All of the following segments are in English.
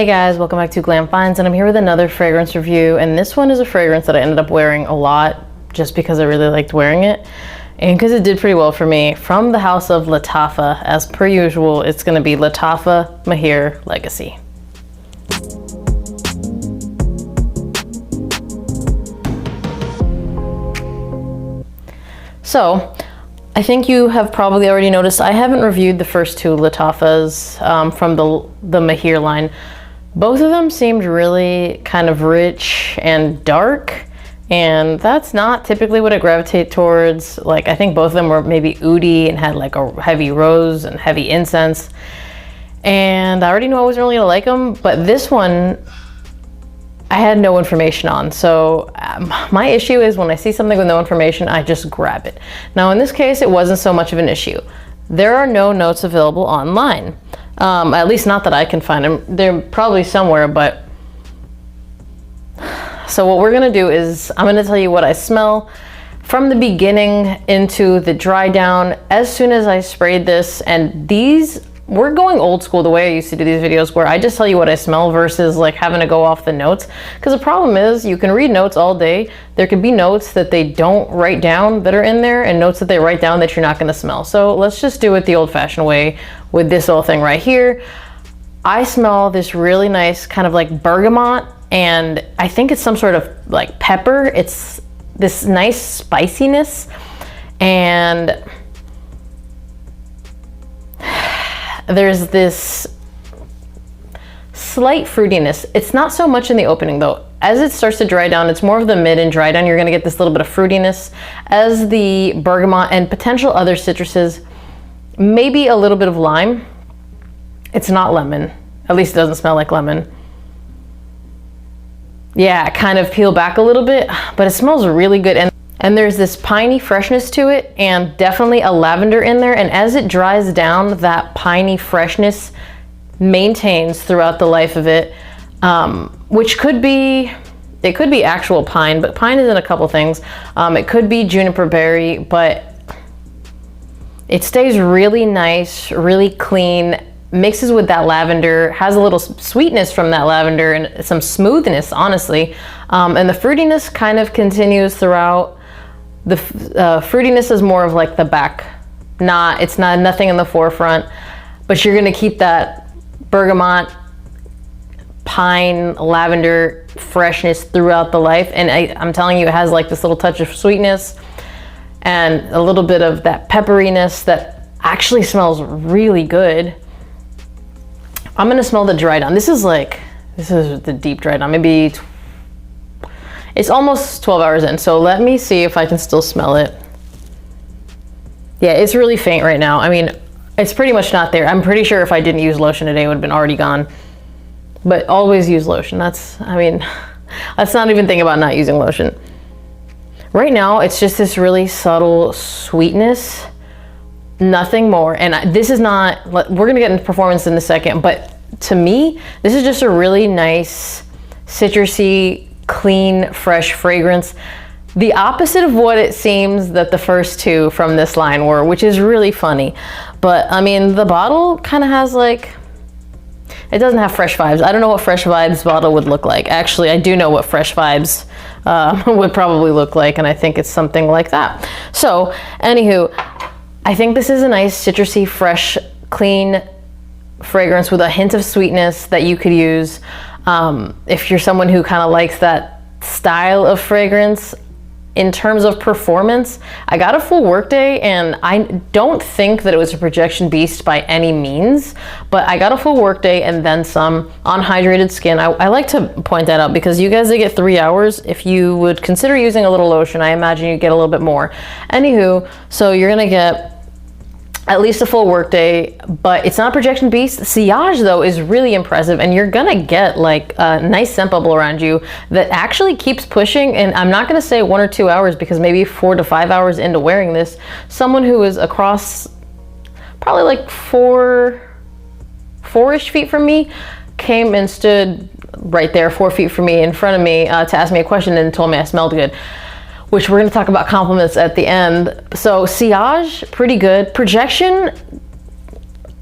Hey guys, welcome back to Glam Finds, and I'm here with another fragrance review, and this one is a fragrance that I ended up wearing a lot just because I really liked wearing it and because it did pretty well for me. From the house of Lattafa, as per usual, it's going to be Lattafa Maahir Legacy. So I think you have probably already noticed I haven't reviewed the first two Lattafas from the Maahir line. Both of them seemed really kind of rich and dark, and that's not typically what I gravitate towards. Like, I think both of them were maybe oudi and had like a heavy rose and heavy incense, and I already knew I wasn't really gonna like them, but this one I had no information on. So my issue is when I see something with no information, I just grab it. Now in this case, it wasn't so much of an issue. There are no notes available online. At least not that I can find them. They're probably somewhere, but... So what we're gonna do is, I'm gonna tell you what I smell from the beginning into the dry down as soon as I sprayed this. And these, we're going old school the way I used to do these videos, where I just tell you what I smell versus like having to go off the notes. Because the problem is, you can read notes all day. There could be notes that they don't write down that are in there, and notes that they write down that you're not gonna smell. So let's just do it the old-fashioned way with this little thing right here. I smell this really nice kind of like bergamot, and I think it's some sort of like pepper. It's this nice spiciness, and there's this slight fruitiness. It's not so much in the opening though. As it starts to dry down, it's more of the mid and dry down. You're gonna get this little bit of fruitiness as the bergamot and potential other citruses, maybe a little bit of lime. It's not lemon. At least it doesn't smell like lemon. Yeah, kind of peel back a little bit, but it smells really good. And there's this piney freshness to it, and definitely a lavender in there. And as it dries down, that piney freshness maintains throughout the life of it, which could be, it could be actual pine, but pine is in a couple things. It could be juniper berry, but it stays really nice, really clean, mixes with that lavender, has a little sweetness from that lavender and some smoothness, honestly. And the fruitiness kind of continues throughout. The fruitiness is more of like the back, it's not nothing in the forefront, but you're gonna keep that bergamot, pine, lavender freshness throughout the life. And I'm telling you, it has like this little touch of sweetness and a little bit of that pepperiness that actually smells really good. I'm gonna smell the dry down. This is the deep dry down. Maybe it's almost 12 hours in, so let me see if I can still smell it. Yeah, it's really faint right now. I mean, it's pretty much not there. I'm pretty sure if I didn't use lotion today, it would have been already gone. But always use lotion. Let's not even think about not using lotion. Right now, it's just this really subtle sweetness, nothing more. And this is not, we're gonna get into performance in a second, but to me, this is just a really nice, citrusy, clean, fresh fragrance. The opposite of what it seems that the first two from this line were, which is really funny. But I mean, the bottle kind of has like, it doesn't have Fresh Vibes. I don't know what Fresh Vibes bottle would look like. Actually, I do know what Fresh Vibes would probably look like, and I think it's something like that. So, anywho, I think this is a nice citrusy, fresh, clean fragrance with a hint of sweetness that you could use if you're someone who kind of likes that style of fragrance. In terms of performance, I got a full workday, and I don't think that it was a projection beast by any means, but I got a full workday and then some on hydrated skin. I like to point that out because you guys, they get 3 hours. If you would consider using a little lotion, I imagine you get a little bit more. Anywho, so you're gonna get at least a full workday, but it's not a projection beast. Sillage though is really impressive, and you're gonna get like a nice scent bubble around you that actually keeps pushing. And I'm not gonna say 1 or 2 hours, because maybe 4 to 5 hours into wearing this, someone who is across probably like four-ish feet from me came and stood right there 4 feet from me in front of me to ask me a question and told me I smelled good. which we're going to talk about compliments at the end. So sillage, pretty good. Projection,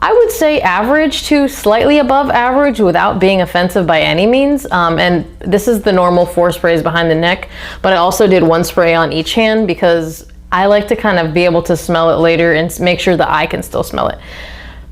I would say average to slightly above average without being offensive by any means. And this is the normal 4 sprays behind the neck, but I also did 1 spray on each hand because I like to kind of be able to smell it later and make sure that I can still smell it.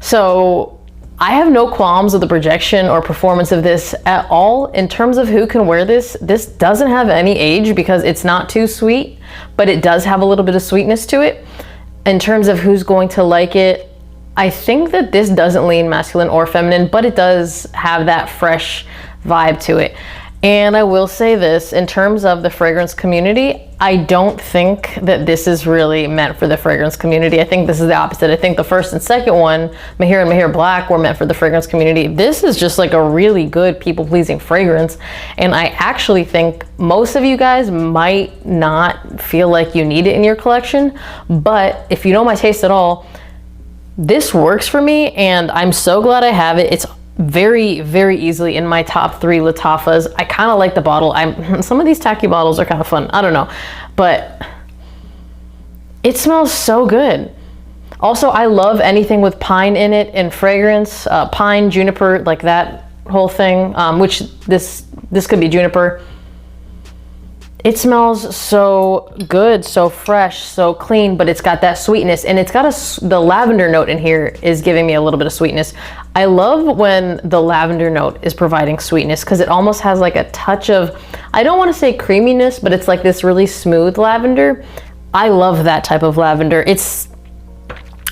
So I have no qualms with the projection or performance of this at all. In terms of who can wear this, this doesn't have any age because it's not too sweet, but it does have a little bit of sweetness to it. In terms of who's going to like it, I think that this doesn't lean masculine or feminine, but it does have that fresh vibe to it. And I will say this, in terms of the fragrance community, I don't think that this is really meant for the fragrance community. I think this is the opposite. I think the first and second one, Maahir and Maahir Black, were meant for the fragrance community. This is just like a really good people-pleasing fragrance. And I actually think most of you guys might not feel like you need it in your collection, but if you know my taste at all, this works for me, and I'm so glad I have it. It's very, very easily in my top 3 Lattafas. I kind of like the bottle. Some of these tacky bottles are kind of fun. I don't know, but it smells so good. Also, I love anything with pine in it and fragrance, pine, juniper, like that whole thing, which this could be juniper. It smells so good, so fresh, so clean, but it's got that sweetness, and it's got the lavender note in here is giving me a little bit of sweetness. I love when the lavender note is providing sweetness because it almost has like a touch of, I don't want to say creaminess, but it's like this really smooth lavender. I love that type of lavender.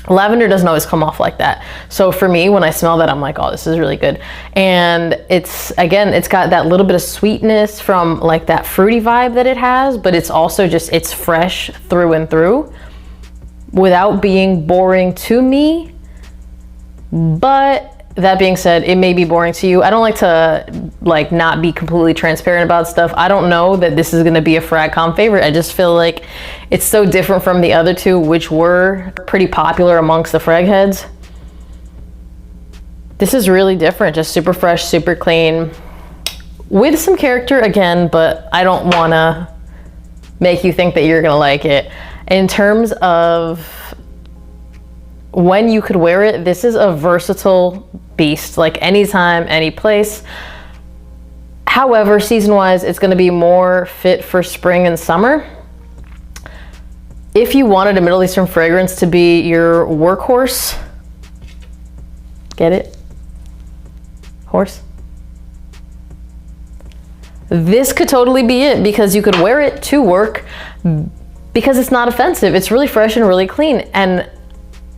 Lavender doesn't always come off like that. So for me, when I smell that, I'm like, oh, this is really good. And it's got that little bit of sweetness from like that fruity vibe that it has, but it's also just, it's fresh through and through without being boring to me. But that being said, it may be boring to you. I don't like to not be completely transparent about stuff. I don't know that this is gonna be a FragCom favorite. I just feel like it's so different from the other 2, which were pretty popular amongst the frag heads. This is really different, just super fresh, super clean, with some character again, but I don't wanna make you think that you're gonna like it. In terms of when you could wear it, this is a versatile beast, like anytime, any place. However, season-wise, it's gonna be more fit for spring and summer. If you wanted a Middle Eastern fragrance to be your workhorse, get it? Horse? This could totally be it, because you could wear it to work because it's not offensive. It's really fresh and really clean, and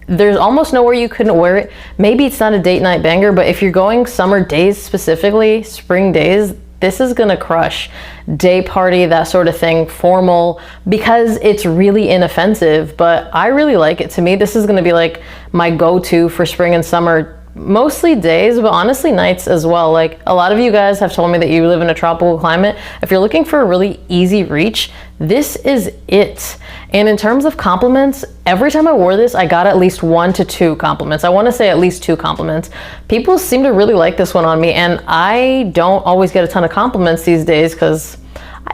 there's almost nowhere you couldn't wear it. Maybe it's not a date night banger, but if you're going summer days specifically, spring days, this is gonna crush. Day party, that sort of thing, formal, because it's really inoffensive, but I really like it. To me, this is gonna be like my go-to for spring and summer, mostly days, but honestly nights as well. Like, a lot of you guys have told me that you live in a tropical climate. If you're looking for a really easy reach, this is it. And in terms of compliments, every time I wore this, I got at least 1 to 2 compliments. I want to say at least 2 compliments. People seem to really like this one on me, and I don't always get a ton of compliments these days because,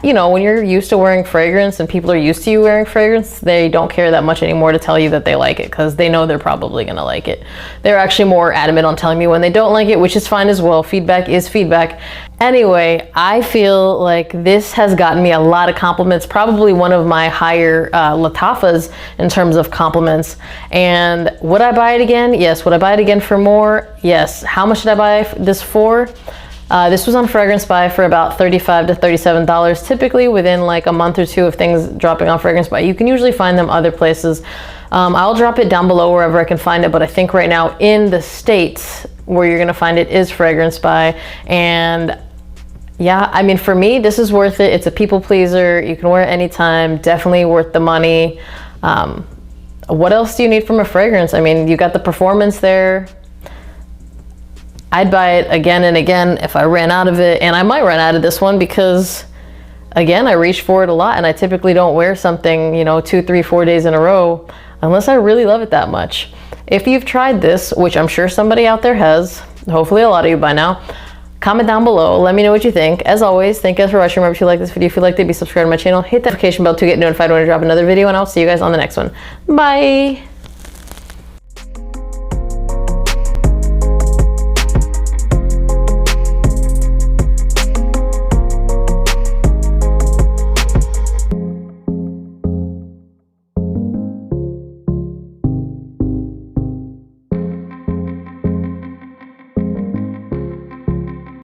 you know, when you're used to wearing fragrance and people are used to you wearing fragrance, they don't care that much anymore to tell you that they like it because they know they're probably gonna like it. They're actually more adamant on telling me when they don't like it, which is fine as well. Feedback is feedback. Anyway, I feel like this has gotten me a lot of compliments, probably one of my higher Lattafas in terms of compliments. And would I buy it again? Yes. Would I buy it again for more? Yes. How much did I buy this for? This was on Fragrance Buy for about $35 to $37, typically within like a month or 2 of things dropping on Fragrance Buy. You can usually find them other places. I'll drop it down below wherever I can find it, but I think right now in the States where you're gonna find it is Fragrance Buy. And yeah, I mean, for me, this is worth it. It's a people pleaser. You can wear it anytime, definitely worth the money. What else do you need from a fragrance? I mean, you got the performance there. I'd buy it again and again if I ran out of it, and I might run out of this one because, again, I reach for it a lot, and I typically don't wear something, you know, 2, 3, 4 days in a row unless I really love it that much. If you've tried this, which I'm sure somebody out there has, hopefully a lot of you by now, comment down below. Let me know what you think. As always, thank you guys for watching. Remember, if you like this video, if you liked it, be subscribed to my channel, hit the notification bell to get notified when I drop another video, and I'll see you guys on the next one. Bye!